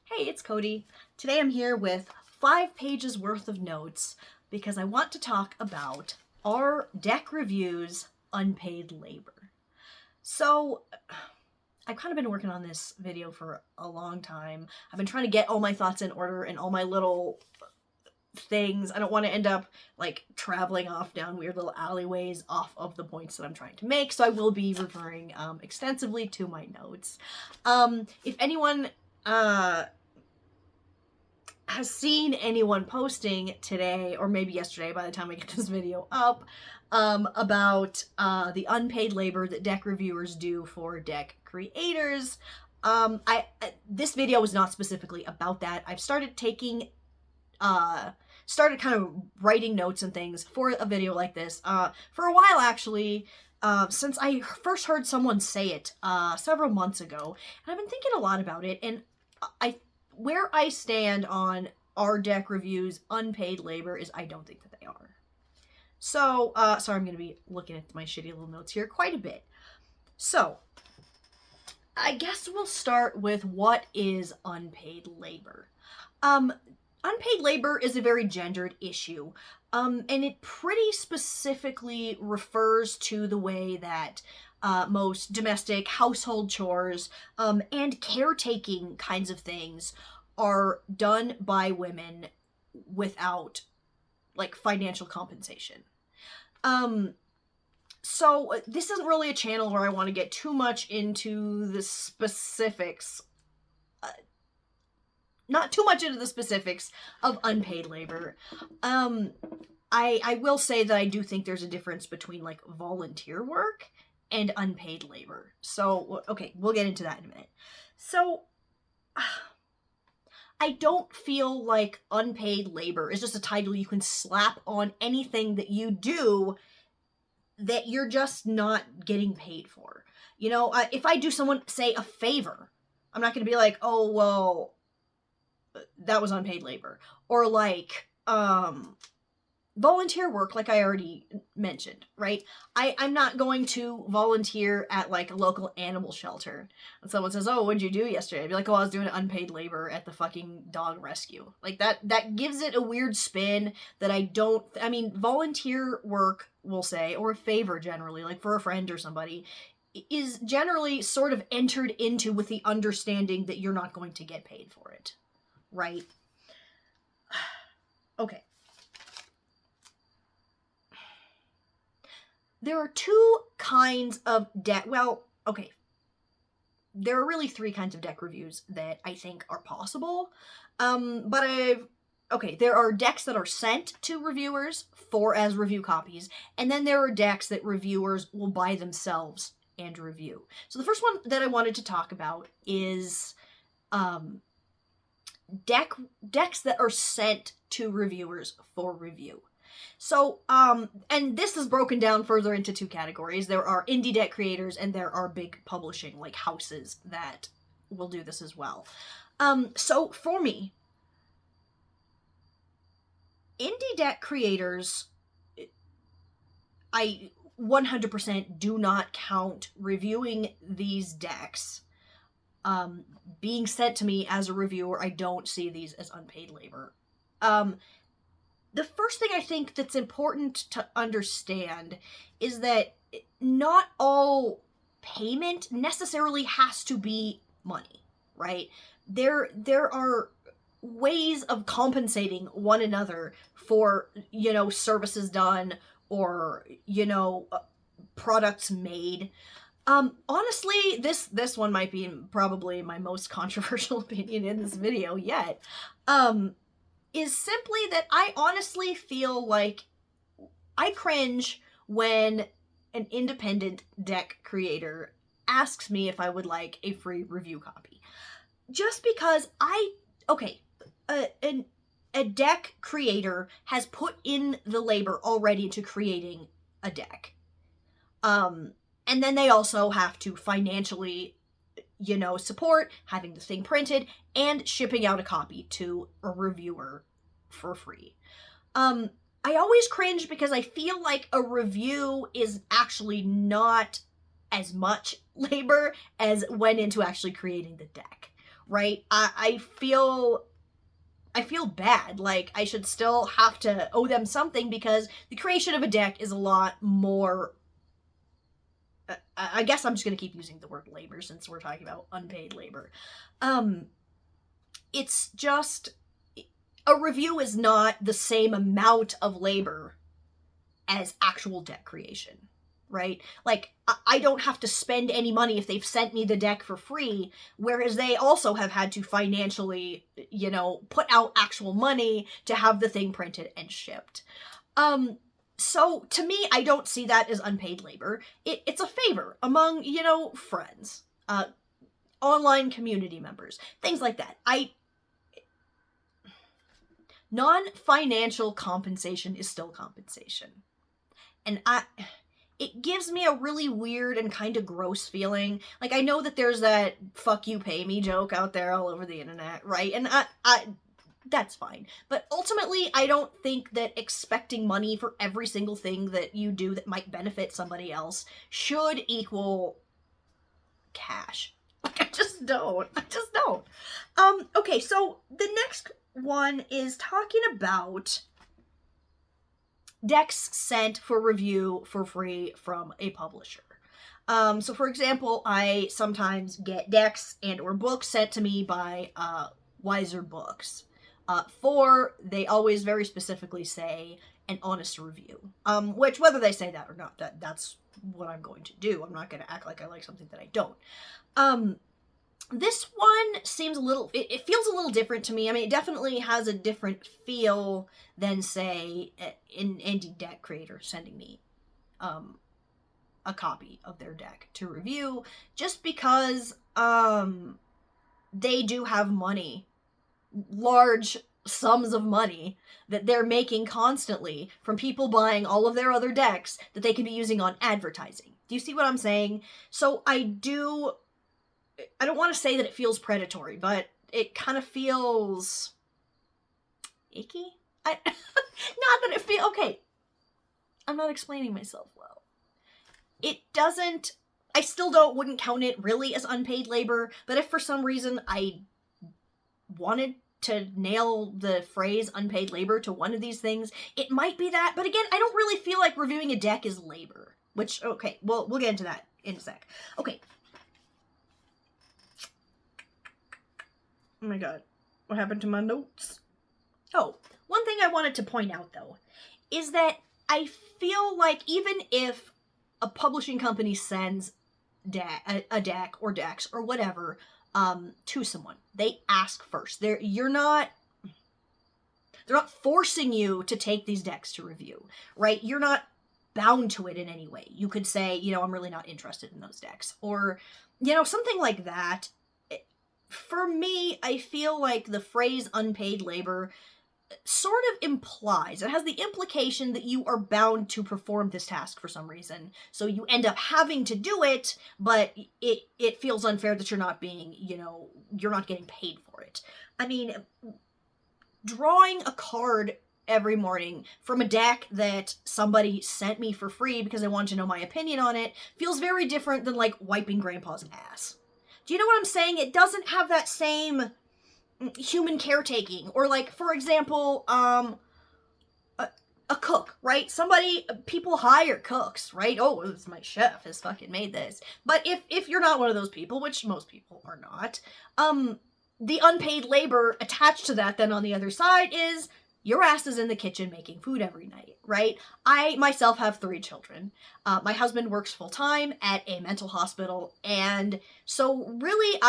Hey, it's Cody. Today I'm here with 5 pages worth of notes because I want to talk about our deck reviews unpaid labor. So, I've kind of been working on this video for a long time. I've been trying to get all my thoughts in order and all my little things. I don't want to end up like traveling off down weird little alleyways off of the points that I'm trying to make, so I will be referring extensively to my notes. If anyone has seen anyone posting today, or maybe yesterday by the time I get this video up, about the unpaid labor that deck reviewers do for deck creators. This video was not specifically about that. I've started taking started kind of writing notes and things for a video like this for a while, actually, since I first heard someone say it several months ago, and I've been thinking a lot about it, and where I stand on our deck reviews unpaid labor is I don't think that they are. So, sorry, I'm going to be looking at my shitty little notes here quite a bit. So, I guess we'll start with what is unpaid labor. Unpaid labor is a very gendered issue, and it pretty specifically refers to the way that most domestic household chores and caretaking kinds of things are done by women without like financial compensation. So this isn't really a channel where I want to get too much into the specifics. Not too much into the specifics of unpaid labor. I will say that I do think there's a difference between like volunteer work and unpaid labor. So, okay, we'll get into that in a minute. So, I don't feel like unpaid labor is just a title you can slap on anything that you do that you're just not getting paid for. You know, if I do someone, say, a favor, I'm not going to be like, oh, well, that was unpaid labor. Or like, volunteer work, like I already mentioned, right? I'm not going to volunteer at like a local animal shelter. And someone says, oh, what'd you do yesterday? I'd be like, oh, I was doing unpaid labor at the fucking dog rescue. Like that gives it a weird spin that I mean, volunteer work, we'll say, or a favor generally, like for a friend or somebody, is generally sort of entered into with the understanding that you're not going to get paid for it, right? Okay. There are 2 kinds of deck. Well, okay. There are really 3 kinds of deck reviews that I think are possible. There are decks that are sent to reviewers as review copies, and then there are decks that reviewers will buy themselves and review. So the first one that I wanted to talk about is decks that are sent to reviewers for review. So, and this is broken down further into 2 categories. There are indie deck creators and there are big publishing, like houses, that will do this as well. So for me, indie deck creators, I 100% do not count reviewing these decks being sent to me as a reviewer. I don't see these as unpaid labor. The first thing I think that's important to understand is that not all payment necessarily has to be money, right? There are ways of compensating one another for, you know, services done or, you know, products made. Honestly, this one might be probably my most controversial opinion in this video yet. Is simply that I honestly feel like I cringe when an independent deck creator asks me if I would like a free review copy. Just because a deck creator has put in the labor already into creating a deck. And then they also have to financially, you know, support having the thing printed and shipping out a copy to a reviewer for free. I always cringe because I feel like a review is actually not as much labor as went into actually creating the deck, right? I feel bad. Like, I should still have to owe them something because the creation of a deck is a lot more. I guess I'm just going to keep using the word labor since we're talking about unpaid labor. It's just. A review is not the same amount of labor as actual deck creation, right? Like, I don't have to spend any money if they've sent me the deck for free, whereas they also have had to financially, put out actual money to have the thing printed and shipped. So to me, I don't see that as unpaid labor. It's a favor among, friends, online community members, things like that. Non-financial compensation is still compensation. And it gives me a really weird and kind of gross feeling. Like, I know that there's that fuck you pay me joke out there all over the internet, right? And I that's fine. But ultimately, I don't think that expecting money for every single thing that you do that might benefit somebody else should equal cash. Like, I just don't. Okay, so the next one is talking about decks sent for review for free from a publisher. So for example, I sometimes get decks and or books sent to me by Wiser Books. They always very specifically say an honest review. Which, whether they say that or not, that's what I'm going to do. I'm not going to act like I like something that I don't. This one seems it feels a little different to me. I mean, it definitely has a different feel than, say, an indie deck creator sending me a copy of their deck to review, just because they do have money, large sums of money that they're making constantly from people buying all of their other decks that they can be using on advertising. Do you see what I'm saying? So I don't want to say that it feels predatory, but it kind of feels icky. Not that it feels okay. I'm not explaining myself well. It doesn't. I still wouldn't count it really as unpaid labor. But if for some reason I wanted to nail the phrase unpaid labor to one of these things, it might be that. But again, I don't really feel like reviewing a deck is labor. Which, okay, we'll get into that in a sec. Okay. Oh my god, what happened to my notes? Oh, one thing I wanted to point out, though, is that I feel like even if a publishing company sends a deck or decks or whatever to someone, they ask first. They're not forcing you to take these decks to review, right? You're not bound to it in any way. You could say, I'm really not interested in those decks, or, something like that. For me, I feel like the phrase unpaid labor sort of implies, it has the implication that you are bound to perform this task for some reason. So you end up having to do it, but it feels unfair that you're not being, you're not getting paid for it. I mean, drawing a card every morning from a deck that somebody sent me for free because they wanted to know my opinion on it feels very different than, like, wiping grandpa's ass. Do you know what I'm saying? It doesn't have that same human caretaking. Or, like, for example, a cook, right? People hire cooks, right? Oh, it's my chef has fucking made this. But if you're not one of those people, which most people are not, the unpaid labor attached to that then on the other side is your ass is in the kitchen making food every night, right? I myself have 3 children. My husband works full-time at a mental hospital, and so really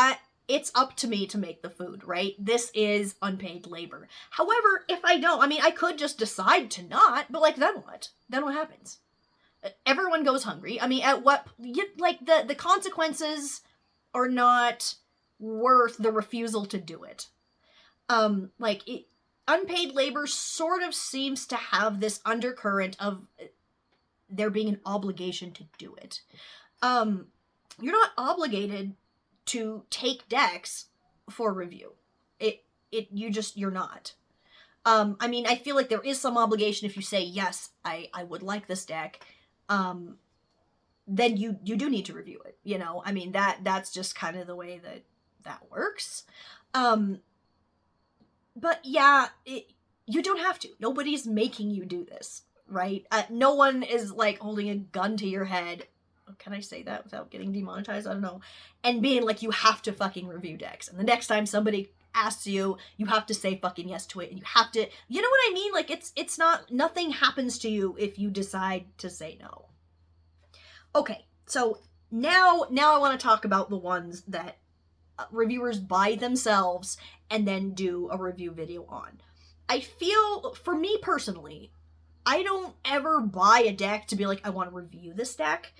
it's up to me to make the food, right? This is unpaid labor. However, if I don't, I could just decide to not, but, like, then what? Then what happens? Everyone goes hungry. At what, like, the consequences are not worth the refusal to do it. Unpaid labor sort of seems to have this undercurrent of there being an obligation to do it. You're not obligated to take decks for review. You're not. I feel like there is some obligation if you say, yes, I would like this deck, then you do need to review it, that's just kind of the way that that works. But yeah, you don't have to. Nobody's making you do this, right? No one is like holding a gun to your head. Can I say that without getting demonetized? I don't know. And being like, you have to fucking review decks. And the next time somebody asks you, you have to say fucking yes to it. And you have to, you know what I mean? Like, it's not, nothing happens to you if you decide to say no. Okay, so now I want to talk about the ones that reviewers buy themselves and then do a review video on. I feel, for me personally, I don't ever buy a deck to be like, I want to review this deck.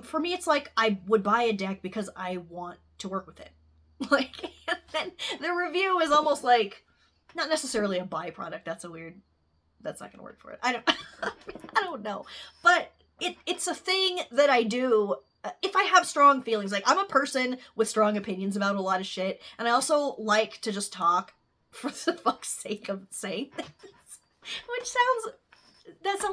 For me, it's like, I would buy a deck because I want to work with it. Like, and then the review is almost like, not necessarily a byproduct. That's not gonna work for it. I don't know. But it's a thing that I do if I have strong feelings. Like, I'm a person with strong opinions about a lot of shit, and I also like to just talk for the fuck's sake of saying things. Which sounds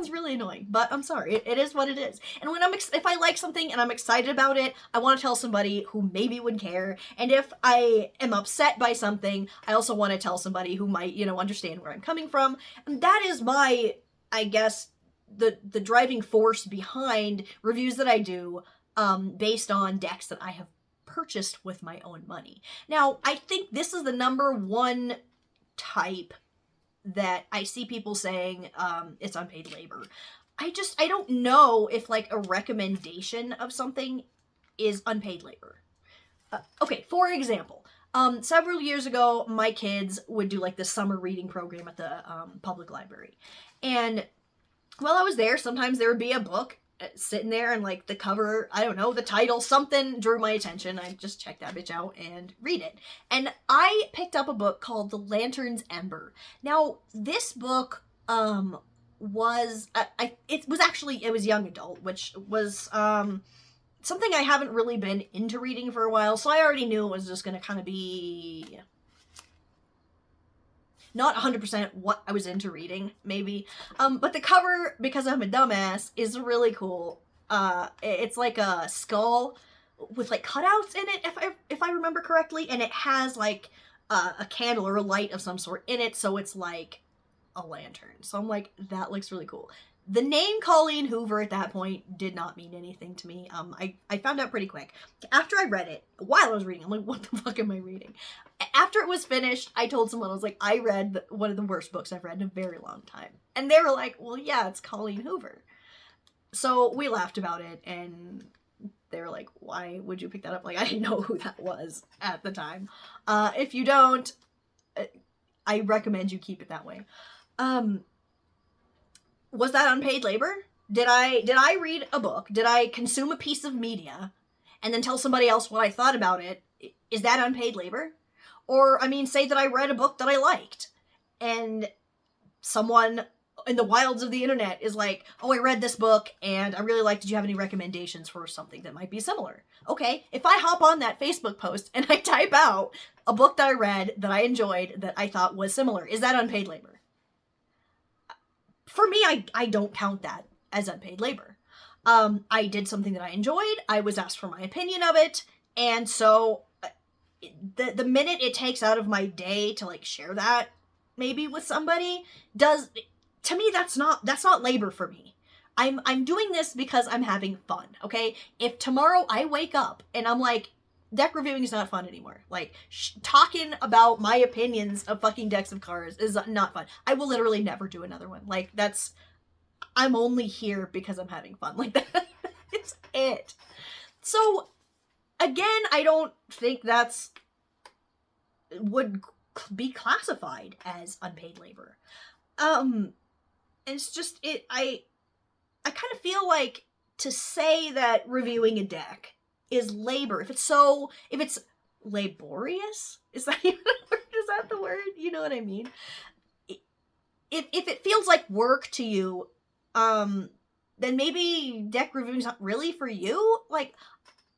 really annoying, but I'm sorry. It is what it is. And when if I like something and I'm excited about it, I want to tell somebody who maybe would care. And if I am upset by something, I also want to tell somebody who might, understand where I'm coming from. And that is my, I guess, the driving force behind reviews that I do, based on decks that I have purchased with my own money. Now, I think this is the number one type that I see people saying, it's unpaid labor. I don't know if, like, a recommendation of something is unpaid labor. Okay, for example, several years ago, my kids would do, like, the summer reading program at the public library. And while I was there, sometimes there would be a book sitting there, and, like, the cover, I don't know, the title, something drew my attention. I just checked that bitch out and read it. And I picked up a book called The Lantern's Ember. Now, this book was it was young adult, which was something I haven't really been into reading for a while, so I already knew it was just gonna kind of be not 100% what I was into reading, maybe. But the cover, because I'm a dumbass, is really cool. It's like a skull with, like, cutouts in it, if I remember correctly, and it has, like, a candle or a light of some sort in it, so it's like a lantern. So I'm like, that looks really cool. The name Colleen Hoover at that point did not mean anything to me. I found out pretty quick. After I read it, while I was reading, I'm like, what the fuck am I reading? After it was finished, I told someone, I was like, I read one of the worst books I've read in a very long time. And they were like, well, yeah, it's Colleen Hoover. So we laughed about it, and they were like, why would you pick that up? Like, I didn't know who that was at the time. If you don't, I recommend you keep it that way. Was that unpaid labor? Did I read a book? Did I consume a piece of media and then tell somebody else what I thought about it? Is that unpaid labor? Or, I mean, say that I read a book that I liked and someone in the wilds of the internet is like, oh, I read this book and I really liked it. Did you have any recommendations for something that might be similar? Okay, if I hop on that Facebook post and I type out a book that I read that I enjoyed that I thought was similar, is that unpaid labor? For me, I don't count that as unpaid labor. I did something that I enjoyed. I was asked for my opinion of it. And so the minute it takes out of my day to, like, share that maybe with somebody, to me, that's not labor for me. I'm doing this because I'm having fun, okay? If tomorrow I wake up and I'm like, deck reviewing is not fun anymore. Like, talking about my opinions of fucking decks of cards is not fun. I will literally never do another one. Like, I'm only here because I'm having fun. Like, that, it's it. So, again, I don't think would be classified as unpaid labor. It's just, I kind of feel like to say that reviewing a deck is labor, if it's laborious, is that even a word? Is that the word? You know what I mean? If it feels like work to you, then maybe deck reviewing's not really for you. Like,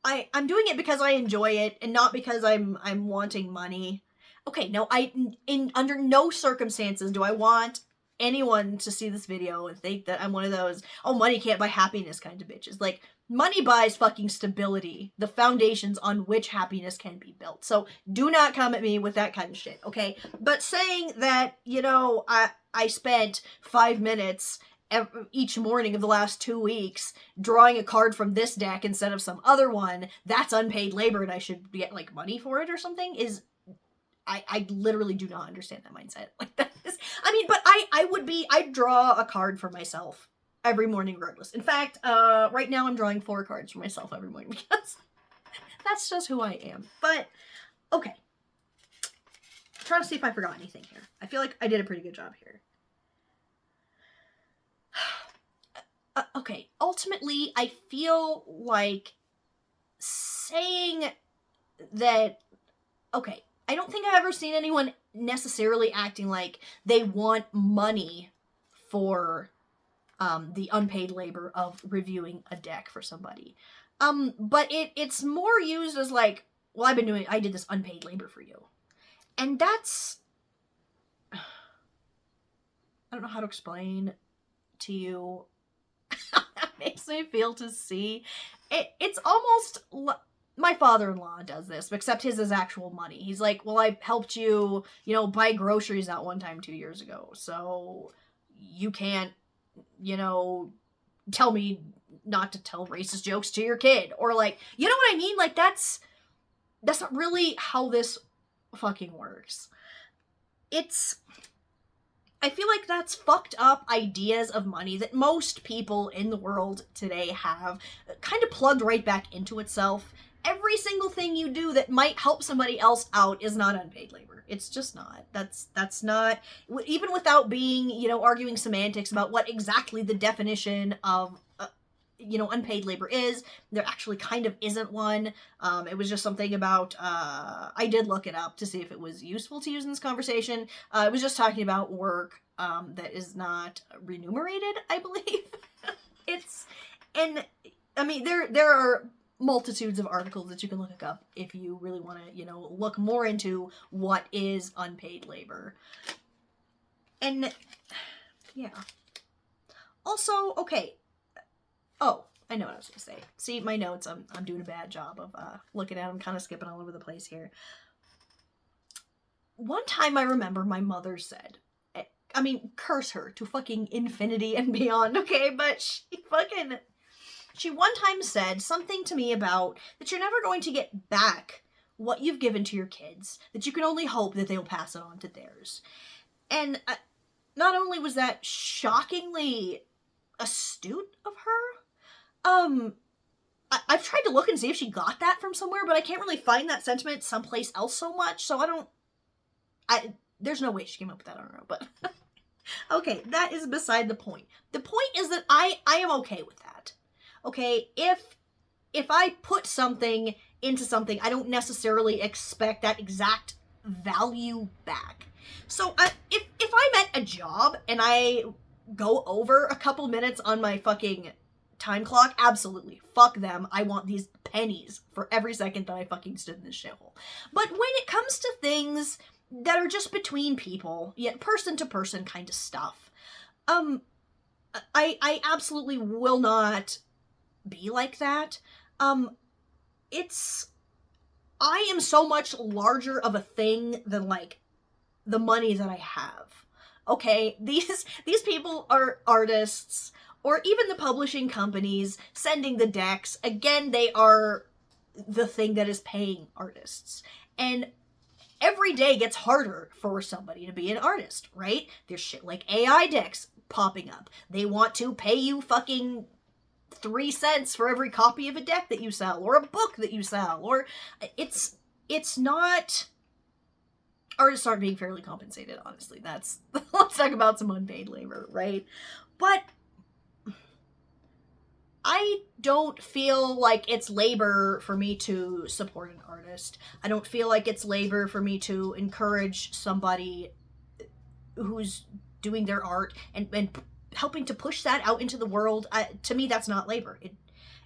I'm doing it because I enjoy it and not because I'm wanting money. Okay, no, under no circumstances do I want anyone to see this video and think that I'm one of those, oh, money can't buy happiness kind of bitches. Like, money buys fucking stability, the foundations on which happiness can be built. So do not come at me with that kind of shit, okay? But saying that, you know, I spent 5 minutes each morning of the last 2 weeks drawing a card from this deck instead of some other one, that's unpaid labor and I should get, like, money for it or something, is... I literally do not understand that mindset. Like, that is... I mean, but I'd draw a card for myself every morning regardless. In fact, right now I'm drawing 4 cards for myself every morning because that's just who I am. But, okay. I'm trying to see if I forgot anything here. I feel like I did a pretty good job here. Okay, ultimately, I feel like saying that... Okay, I don't think I've ever seen anyone necessarily acting like they want money for the unpaid labor of reviewing a deck for somebody. But it's more used as like, well, I did this unpaid labor for you. And that's... I don't know how to explain to you how that makes me feel to see. It's almost... My father-in-law does this, except his is actual money. He's like, well, I helped you, you know, buy groceries that one time 2 years ago, so you can't, you know, tell me not to tell racist jokes to your kid. Or, like, you know what I mean? Like, that's not really how this fucking works. I feel like that's fucked up ideas of money that most people in the world today have kind of plugged right back into itself. Every single thing you do that might help somebody else out is not unpaid labor. It's just not. That's not, even without being, you know, arguing semantics about what exactly the definition of, you know, unpaid labor is. There actually kind of isn't one. It was just something about, I did look it up to see if it was useful to use in this conversation. It was just talking about work that is not remunerated, I believe. And, I mean, there are multitudes of articles that you can look up if you really want to, you know, look more into what is unpaid labor. And, yeah. Also, okay. Oh, I know what I was going to say. See, my notes, I'm doing a bad job of looking at them, kind of skipping all over the place here. One time I remember my mother said, I mean, curse her to fucking infinity and beyond, okay? But she one time said something to me about that you're never going to get back what you've given to your kids, that you can only hope that they'll pass it on to theirs. And not only was that shockingly astute of her, I've tried to look and see if she got that from somewhere, but I can't really find that sentiment someplace else so much, so there's no way she came up with that, I don't know, but... Okay, that is beside the point. The point is that I am okay with that. Okay, if I put something into something, I don't necessarily expect that exact value back. So if I'm at a job and I go over a couple minutes on my fucking time clock, absolutely, fuck them. I want these pennies for every second that I fucking stood in this shithole. But when it comes to things that are just between people, yet person to person kind of stuff, I absolutely will not be like that. I am so much larger of a thing than, like, the money that I have. Okay, these people are artists, or even the publishing companies sending the decks. Again, they are the thing that is paying artists. And every day gets harder for somebody to be an artist, right? There's shit like AI decks popping up. They want to pay you fucking 3 cents for every copy of a deck that you sell, or a book that you sell, or it's not... Artists aren't being fairly compensated, honestly. Let's talk about some unpaid labor, right? But I don't feel like it's labor for me to support an artist. I don't feel like it's labor for me to encourage somebody who's doing their art and helping to push that out into the world. To me, that's not labor.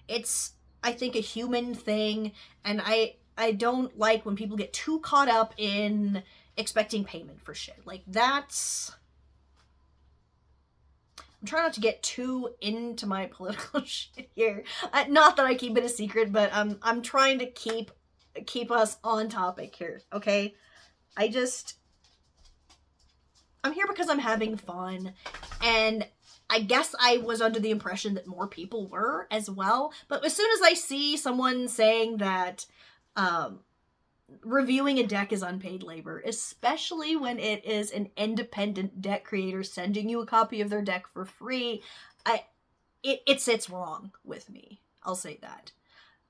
It's, I think, a human thing, and I don't like when people get too caught up in expecting payment for shit. Like, that's I'm trying not to get too into my political shit here. Not that I keep it a secret, but I'm trying to keep us on topic here, okay? I'm here because I'm having fun, and I guess I was under the impression that more people were as well. But as soon as I see someone saying that reviewing a deck is unpaid labor, especially when it is an independent deck creator sending you a copy of their deck for free, it sits wrong with me. I'll say that.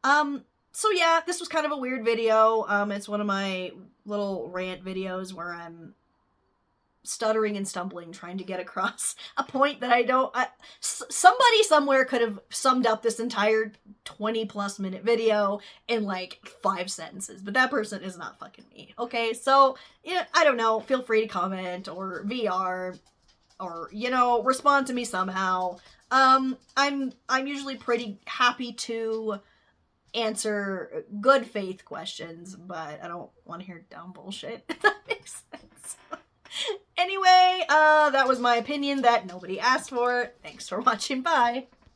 So yeah, this was kind of a weird video. It's one of my little rant videos where I'm stuttering and stumbling trying to get across a point that somebody somewhere could have summed up this entire 20+ minute video in like 5 sentences, but that person is not fucking me. Okay, so yeah, I don't know, feel free to comment or VR or, you know, respond to me somehow. I'm usually pretty happy to answer good faith questions, but I don't want to hear dumb bullshit, if that makes sense. Anyway, that was my opinion that nobody asked for. Thanks for watching. Bye.